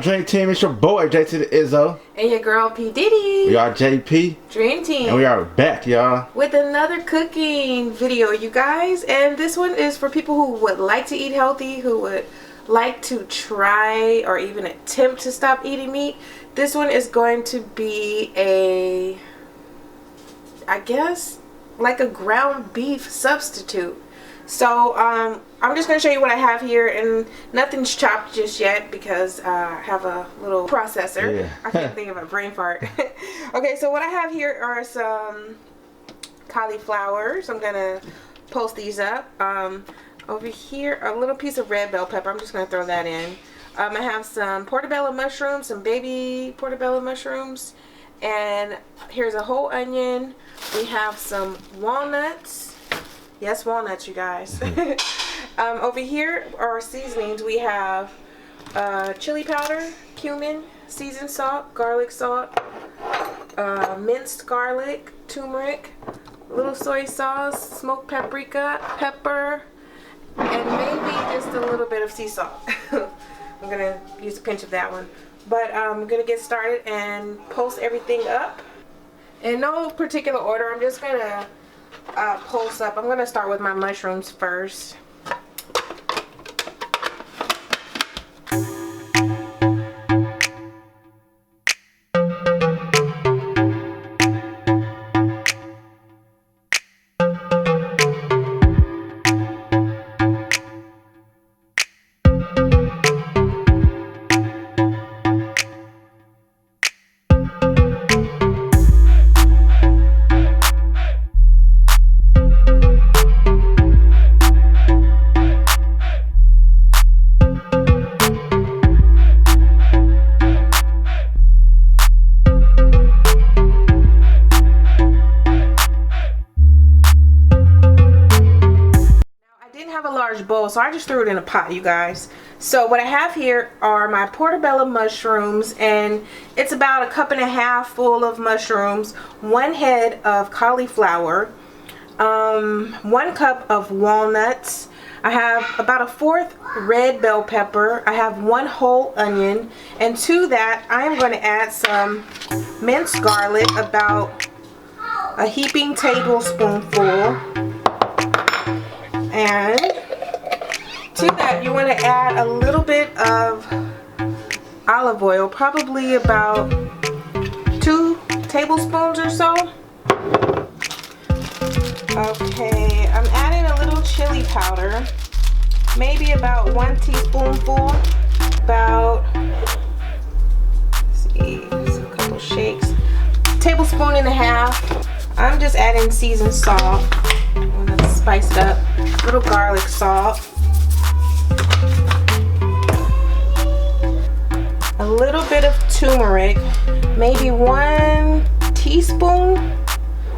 up, Dream Team? It's your boy, J to the Izzo. And your girl, P. Diddy. We are JP. Dream Team. And we are back, y'all. With another cooking video, you guys. And this one is for people who would like to eat healthy, who would like to try or even attempt to stop eating meat. This one is going to be a, I guess, like a ground beef substitute. So I'm just going to show you what I have here, and nothing's chopped just yet because I have a little processor. Yeah. I can't think of a brain fart. Okay, so what I have here are some cauliflower. So I'm going to post these up. Over here, a little piece of red bell pepper. I'm just going to throw that in. I have some portobello mushrooms, some baby portobello mushrooms. And here's a whole onion. We have some walnuts. Yes, walnuts, you guys. Over here are seasonings. We have chili powder, cumin, seasoned salt, garlic salt, minced garlic, turmeric, a little soy sauce, smoked paprika, pepper, and maybe just a little bit of sea salt. I'm going to use a pinch of that one. But I'm going to get started and post everything up. In no particular order, I'm just going to post up. I'm going to start with my mushrooms first. Bowl, so I just threw it in a pot, you guys. So what I have here are my portobello mushrooms, and it's about 1.5 cups full of mushrooms, 1 head of cauliflower, 1 cup of walnuts. I have about 1/4 red bell pepper. I have 1 whole onion, and to that I am going to add some minced garlic, about a heaping tablespoonful, and to that you want to add a little bit of olive oil, probably about 2 tablespoons or so. Okay, I'm adding a little chili powder, maybe about 1 teaspoonful, about, let's see, just a couple shakes, 1.5 tablespoons. I'm just adding seasoned salt. I'm going to spice it up, a little garlic salt, a little bit of turmeric, maybe 1 teaspoon,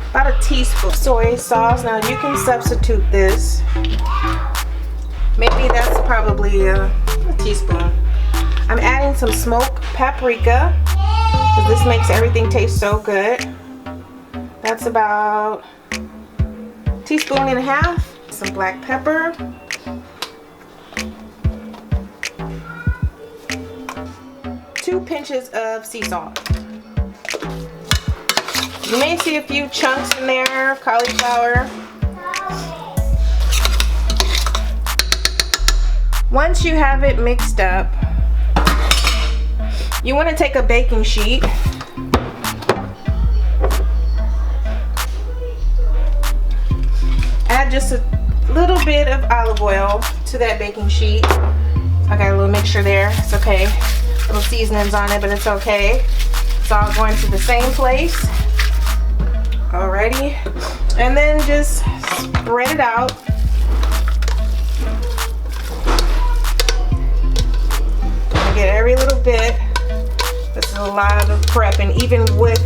about a teaspoon soy sauce. Now you can substitute this. Maybe that's probably a teaspoon. I'm adding some smoked paprika because this makes everything taste so good. That's about 1.5 teaspoons. Some black pepper. Two pinches of sea salt. You may see a few chunks in there of cauliflower. Once you have it mixed up, you want to take a baking sheet, add just a little bit of olive oil to that baking sheet. I got a little mixture there. It's okay. Little seasonings on it, but it's okay. It's all going to the same place. Alrighty, and then just spread it out. I get every little bit. This is a lot of prep, and even with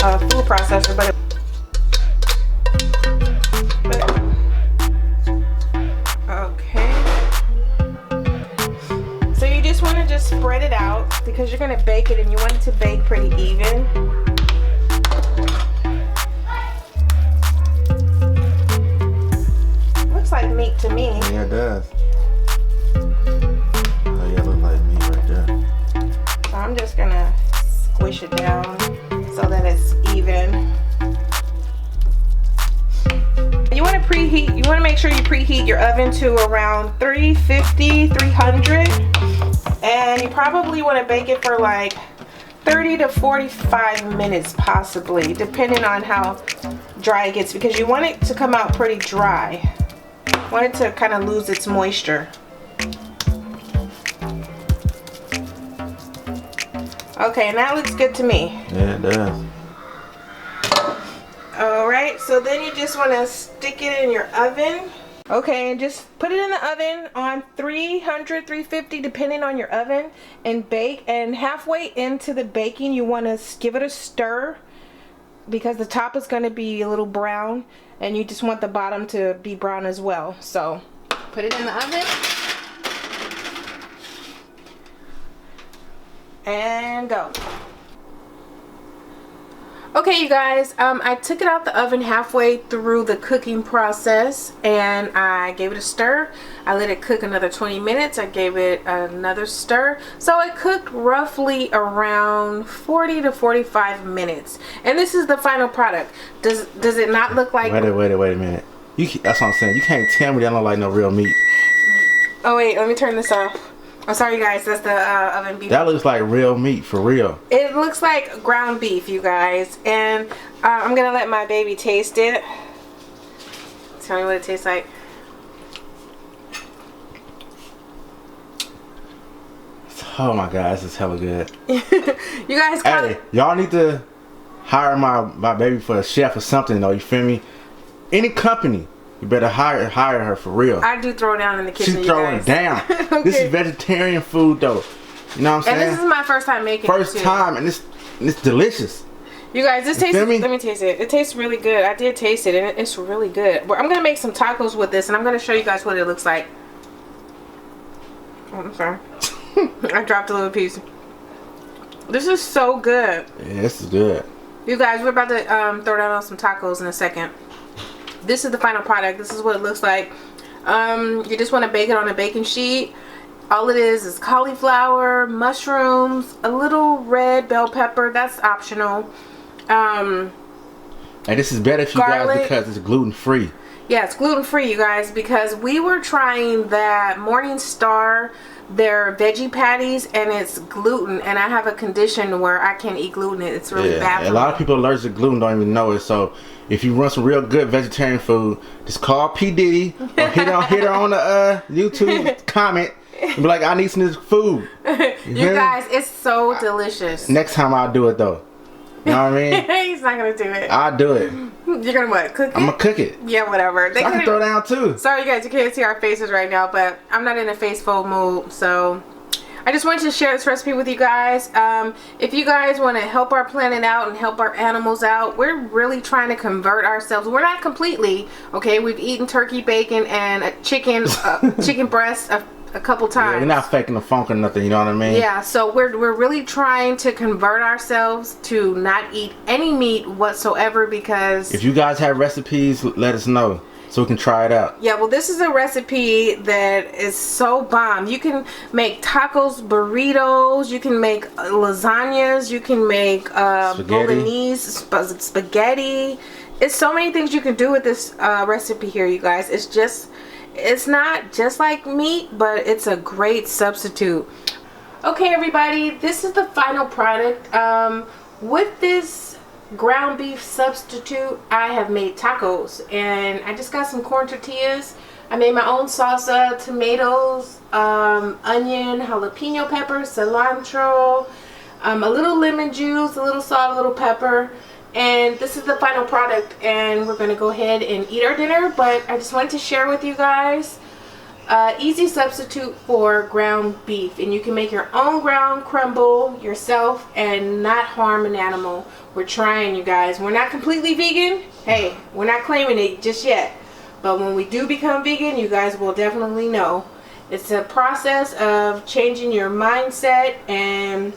a food processor, but okay. So you just want to just spread it out because you're going to bake it, and you want it to bake pretty even. Looks like meat to me. Yeah, it does. Oh yeah, it looks like meat right there. squish it down so that it's even. You want to preheat, you want to make sure you preheat your oven to around 350, 300. And you probably want to bake it for like 30 to 45 minutes possibly, depending on how dry it gets, because you want it to come out pretty dry. You want it to kind of lose its moisture. Okay, and that looks good to me. Yeah, it does. Alright, so then you just want to stick it in your oven. Okay, and just put it in the oven on 300, 350, depending on your oven, and bake. And halfway into the baking, you want to give it a stir, because the top is going to be a little brown, and you just want the bottom to be brown as well. So, put it in the oven. And go. Okay, you guys, I took it out the oven halfway through the cooking process, and I gave it a stir. I let it cook another 20 minutes. I gave it another stir. So it cooked roughly around 40 to 45 minutes. And this is the final product. Does it not look like... Wait a minute. That's what I'm saying. You can't tell me that don't like no real meat. Oh, wait, let me turn this off. I'm sorry, guys. That's the oven beef. That looks like real meat, for real. It looks like ground beef, you guys. And I'm going to let my baby taste it. Tell me what it tastes like. Oh my God, this is hella good. You guys call Hey, y'all need to hire my baby for a chef or something, though. You feel me? Any company. You better hire her for real. I do throw down in the kitchen. She's throwing down. Okay. This is vegetarian food though. You know what I'm saying? And this is my first time making it First time, and it's delicious. You guys, this tastes. feel me? Let me taste it. It tastes really good. I did taste it, and it's really good. But I'm gonna make some tacos with this, and I'm gonna show you guys what it looks like. Oh, I'm sorry. I dropped a little piece. This is so good. Yeah, this is good. You guys, we're about to throw down on some tacos in a second. This is the final product. This is what it looks like. You just want to bake it on a baking sheet. All it is cauliflower, mushrooms, a little red bell pepper. That's optional. And this is better for you guys because it's gluten free. Yeah, it's gluten free, you guys, because we were trying that Morning Star, their veggie patties, and it's gluten, and I have a condition where I can't eat gluten. It's really bad for me. A lot of people allergic to gluten don't even know it. So if you run some real good vegetarian food, just call P Diddy or hit her on the YouTube comment and be like, I need some of this food. You guys, it's so delicious. Next time I'll do it though. You know what I mean? He's not gonna do it. I'll do it. You're gonna what? Cook it? I'm gonna cook it. Yeah, whatever. So I can throw down too. Sorry, you guys, you can't see our faces right now, but I'm not in a faceful mood, so I just wanted to share this recipe with you guys. If you guys want to help our planet out and help our animals out, we're really trying to convert ourselves. We're not completely, okay? We've eaten turkey bacon and a chicken breast a couple times. Yeah, we're not faking the funk or nothing, you know what I mean? Yeah, so we're really trying to convert ourselves to not eat any meat whatsoever, because if you guys have recipes, let us know so we can try it out. yeah, well, this is a recipe that is so bomb. You can make tacos, burritos, you can make lasagnas, you can make Bolognese, spaghetti. It's so many things you can do with this recipe here, you guys. It's not just like meat, but it's a great substitute. Okay, everybody, this is the final product. With this ground beef substitute, I have made tacos, and I just got some corn tortillas. I made my own salsa, tomatoes, onion, jalapeno peppers, cilantro, a little lemon juice, a little salt, a little pepper. And this is the final product, and we're going to go ahead and eat our dinner. But I just wanted to share with you guys easy substitute for ground beef, and you can make your own ground crumble yourself and not harm an animal. We're trying, you guys. We're not completely vegan. Hey, we're not claiming it just yet, but when we do become vegan, you guys will definitely know. It's a process of changing your mindset and,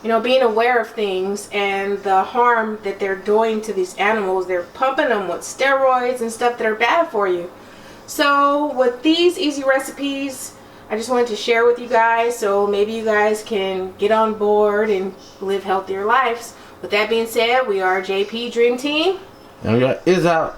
you know, being aware of things and the harm that they're doing to these animals. They're pumping them with steroids and stuff that are bad for you. So with these easy recipes, I just wanted to share with you guys so maybe you guys can get on board and live healthier lives. With that being said, we are JP Dream Team. And we got Is Out.